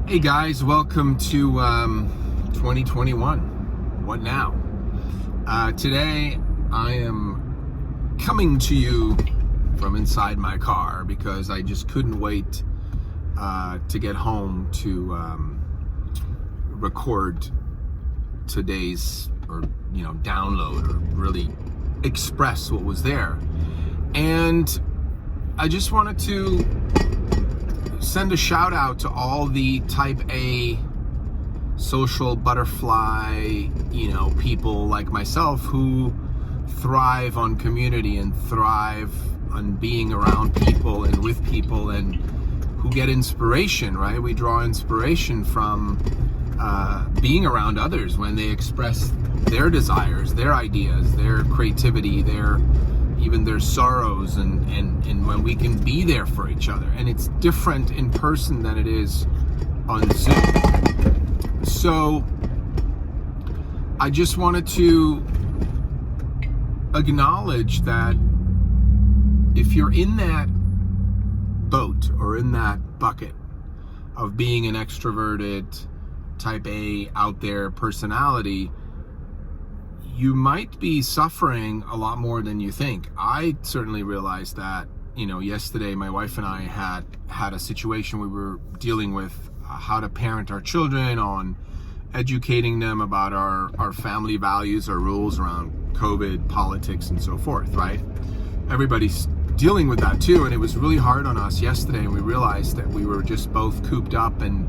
Hey guys, welcome to 2021. What now? Today I am coming to you from inside my car because I just couldn't wait to get home to record today's download or really express what was there. And I just wanted to send a shout out to all the type A social butterfly, people like myself who thrive on community and thrive on being around people and with people, and who get inspiration, right? We draw inspiration from being around others when they express their desires, their ideas, their creativity, even their sorrows, and when we can be there for each other. And it's different in person than it is on Zoom. So I just wanted to acknowledge that if you're in that boat or in that bucket of being an extroverted type A out there personality, you might be suffering a lot more than you think. I certainly realized that, yesterday my wife and I had a situation we were dealing with, how to parent our children, on educating them about our family values, our rules around COVID, politics, and so forth, right? Everybody's dealing with that too, and it was really hard on us yesterday, and we realized that we were just both cooped up, and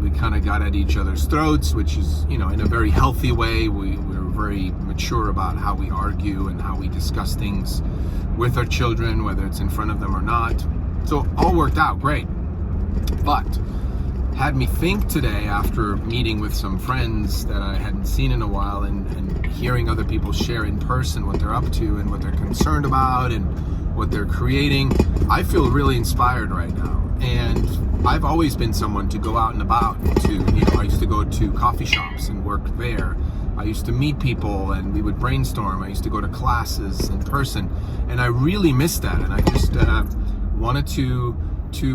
we kind of got at each other's throats, which is, in a very healthy way. We're very mature about how we argue and how we discuss things with our children, whether it's in front of them or not. So all worked out great. But had me think today, after meeting with some friends that I hadn't seen in a while, and hearing other people share in person what they're up to and what they're concerned about and what they're creating, I feel really inspired right now. And I've always been someone to go out and about, I used to go to coffee shops and work there. I used to meet people and we would brainstorm. I used to go to classes in person, and I really miss that. And I just wanted to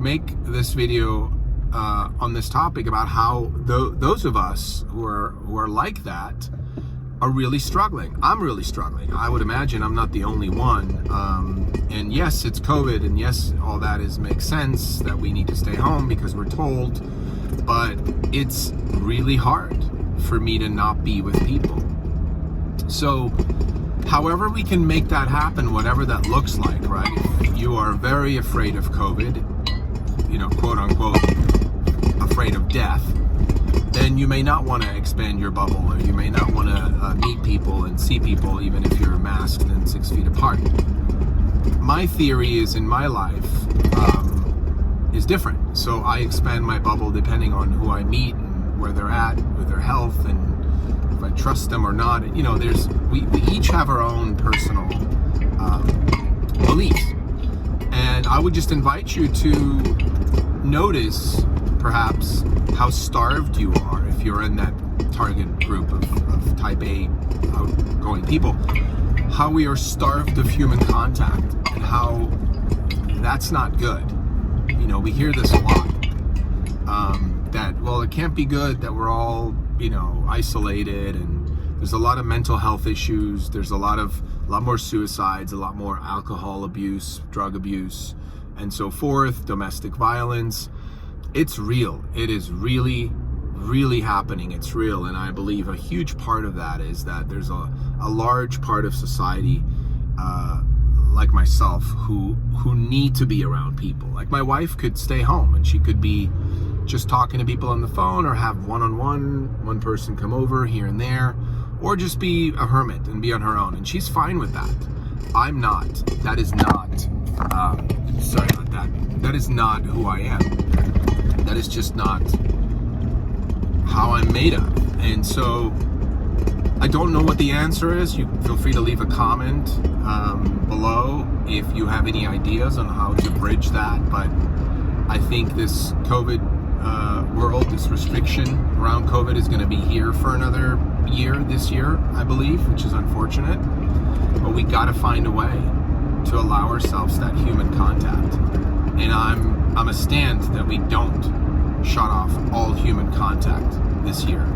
make this video on this topic about how those of us who are like that are really struggling. I'm really struggling. I would imagine I'm not the only one. And yes, it's COVID, and yes, all that makes sense that we need to stay home because we're told, but it's really hard for me to not be with people. So however we can make that happen, whatever that looks like, right? If you are very afraid of COVID, quote unquote, afraid of death, then you may not want to expand your bubble, or you may not want to meet people and see people, even if you're masked and 6 feet apart. My theory is, in my life, is different. So I expand my bubble depending on who I meet and where they're at with their health, and if I trust them or not. We each have our own personal beliefs. And I would just invite you to notice perhaps how starved you are if you're in that target group of type A outgoing people, how we are starved of human contact, and how that's not good. We hear this a lot, that, well, it can't be good that we're all, isolated, and there's a lot of mental health issues, there's a lot more suicides, a lot more alcohol abuse, drug abuse, and so forth, domestic violence. It's real. It is really, really happening. It's real. And I believe a huge part of that is that there's a large part of society, like myself, who need to be around people. Like my wife could stay home and she could be just talking to people on the phone, or have one person come over here and there, or just be a hermit and be on her own. And she's fine with that. I'm not. That is not, sorry about that. That is not who I am. That is just not how I'm made of. And so I don't know what the answer is. You feel free to leave a comment below if you have any ideas on how to bridge that. But I think this COVID world, this restriction around COVID, is going to be here for another year, this year, I believe, which is unfortunate. But we got to find a way to allow ourselves that human contact. And I'm a stand that we don't shut off all human contact this year.